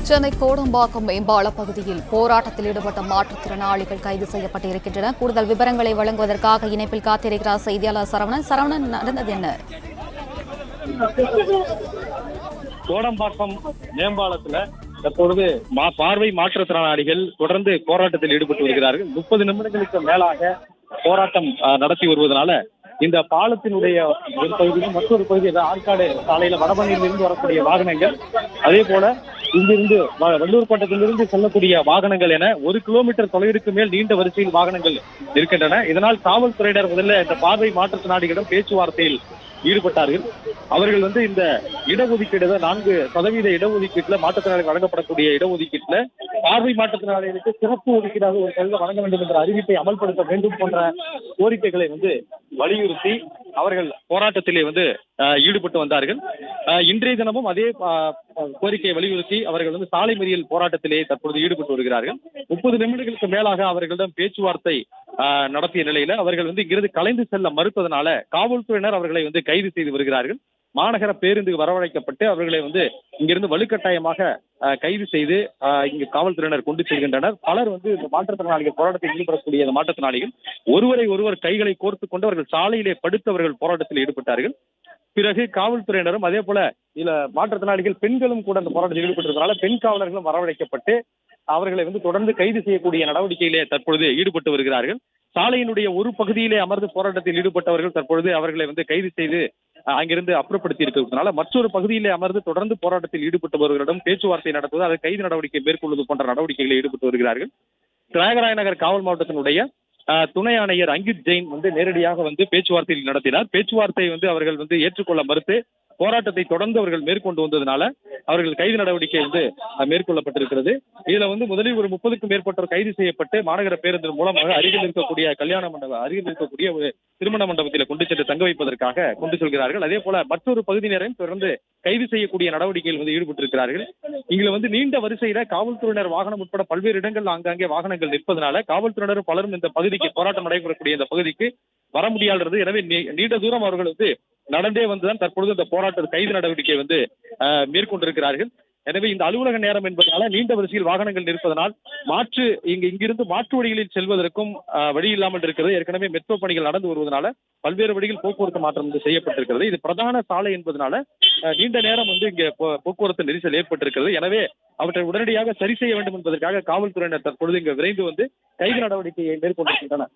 சென்னை கோடம்பாக்கம் மேம்பால பகுதியில் போராட்டத்தில் ஈடுபட்ட மாற்றுத்திறனாளிகள் கைது செய்யப்பட்டிருக்கின்றனர். கூடுதல் விவரங்களை வழங்குவதற்காக இணைப்பில் காத்திருக்கிறார் செய்தியாளர் சரவணன். சரவணன், நடந்தது என்ன? கோடம்பாக்கம் மேம்பாலத்துல தற்பொழுது பார்வை மாற்றுத்திறனாளிகள் தொடர்ந்து போராட்டத்தில் ஈடுபட்டு வருகிறார்கள். 30 நிமிடங்களுக்கு மேலாக போராட்டம் நடத்தி வருவதனால இந்த பாலத்தினுடைய ஒரு பகுதியும் மற்றொரு பகுதி ஆற்காடு சாலையில வடபழனியிலிருந்து வரக்கூடிய வாகனங்கள், அதே போல இங்கிருந்து வள்ளூர் கோட்டத்திலிருந்து செல்லக்கூடிய வாகனங்கள் என 1 கிலோமீட்டர் தொலைவிற்கு மேல் நீண்ட வரிசையில் வாகனங்கள் இருக்கின்றன. இதனால் காவல்துறையினர் முதல்ல இந்த பார்வை மாற்றுத்திறனாளிகளிடம் பேச்சுவார்த்தையில் ஈடுபட்டார்கள். அவர்கள் இந்த இடஒதுக்கீடு 4% இடஒதுக்கீட்டுல மாற்றுத்திறனாளிகள் வழங்கப்படக்கூடிய இடஒதுக்கீட்டுல பார்வை மாற்றுத்திறனாளிகளுக்கு சிறப்பு ஒதுக்கீடாக ஒரு சதவீதம் வழங்க வேண்டும் என்ற அறிவிப்பை அமல்படுத்த வேண்டும் போன்ற கோரிக்கைகளை வலியுறுத்தி அவர்கள் போராட்டத்திலே ஈடுபட்டு வந்தார்கள். இன்றைய தினமும் அதே கோரிக்கையை வலியுறுத்தி அவர்கள் சாலை மறியல் போராட்டத்திலே தற்பொழுது ஈடுபட்டு வருகிறார்கள். 30 நிமிடங்களுக்கு மேலாக அவர்களிடம் பேச்சுவார்த்தை நடத்திய நிலையில அவர்கள் இங்கிருந்து கலைந்து செல்ல மறுப்பதனால காவல்துறையினர் அவர்களை கைது செய்து வருகிறார்கள். மாநகர பேருந்து வரவழைக்கப்பட்டு அவர்களை இங்கிருந்து வலுக்கட்டாயமாக கைது செய்து இங்கு காவல்துறையினர் கொண்டு செல்கின்றனர். பலர் இந்த மாற்றுத்திறனாளிகள் போராட்டத்தில் ஈடுபடக்கூடிய மாற்றுத்திறனாளிகள் ஒருவர் கைகளை கோர்த்து கொண்டு அவர்கள் சாலையிலே படுத்து அவர்கள் போராட்டத்தில் ஈடுபட்டார்கள். பிறகு காவல்துறையினரும் அதே போல சில மாற்றுத்திறனாளிகள் பெண்களும் கூட அந்த போராட்டத்தில் ஈடுபட்டிருந்தனால பெண் காவலர்களும் வரவழைக்கப்பட்டு அவர்களை தொடர்ந்து கைது செய்யக்கூடிய நடவடிக்கையிலே தற்பொழுது ஈடுபட்டு வருகிறார்கள். சாலையினுடைய ஒரு பகுதியிலே அமர்ந்து போராட்டத்தில் ஈடுபட்டவர்கள் தற்பொழுது அவர்களை கைது செய்து அங்கிருந்து அப்புறப்படுத்தி இருக்கிறதுனால மற்றொரு பகுதியிலே அமர்ந்து தொடர்ந்து போராட்டத்தில் ஈடுபட்டவர்களிடம் பேச்சுவார்த்தை நடத்துவது, அதை கைது நடவடிக்கை மேற்கொள்வது போன்ற நடவடிக்கைகளில் ஈடுபட்டு வருகிறார்கள். தியாகராய நகர் காவல் மாவட்டத்தினுடைய துணை ஆணையர் அங்கித் ஜெயின் நேரடியாக பேச்சுவார்த்தை நடத்தினார். பேச்சுவார்த்தை அவர்கள் ஏற்றுக்கொள்ள மறுத்து போராட்டத்தை தொடர்ந்து அவர்கள் மேற்கொண்டு வந்ததுனால அவர்கள் கைது நடவடிக்கை மேற்கொள்ளப்பட்டிருக்கிறது. இதுல முதலில் ஒரு 30க்கும் மேற்பட்டோர் கைது செய்யப்பட்டு மாநகர பேருந்து மூலமாக அருகில் இருக்கக்கூடிய அருகில் இருக்கக்கூடிய ஒரு திருமண மண்டபத்தில் கொண்டு சென்று தங்க வைப்பதற்காக கொண்டு செல்கிறார்கள். அதே போல மற்றொரு பகுதியினரையும் தொடர்ந்து கைது செய்யக்கூடிய நடவடிக்கையில் ஈடுபட்டிருக்கிறார்கள். இங்க நீண்ட வரிசையில காவல்துறையினர் வாகனம் உட்பட பல்வேறு இடங்கள் ஆங்காங்கே வாகனங்கள் நிற்பதனால காவல்துறையினர் பலரும் இந்த பகுதிக்கு போராட்டம் நடைபெறக்கூடிய இந்த பகுதிக்கு வர முடியாதது. எனவே நீண்ட தூரம் அவர்கள் நடந்தே வந்துதான் தற்பொழுது இந்த போராட்ட கைது நடவடிக்கை மேற்கொண்டிருக்கிறார்கள். எனவே இந்த அலுவலக நேரம் என்பதனால நீண்ட வரிசையில் வாகனங்கள் நிற்பதனால் இங்கிருந்து மாற்று வழிகளில் செல்வதற்கும் வழி இல்லாமல் இருக்கிறது. ஏற்கனவே மெட்ரோ பணிகள் நடந்து வருவதனால பல்வேறு வழிகள் போக்குவரத்து மாற்றம் செய்யப்பட்டிருக்கிறது. இது பிரதான சாலை என்பதனால நீண்ட நேரம் இங்கே போக்குவரத்து நெரிசல் ஏற்பட்டிருக்கிறது. எனவே அவற்றை உடனடியாக சரி செய்ய வேண்டும் என்பதற்காக காவல்துறையினர் தற்பொழுது இங்கு விரைந்து கைது நடவடிக்கையை மேற்கொண்டிருக்கின்றனர்.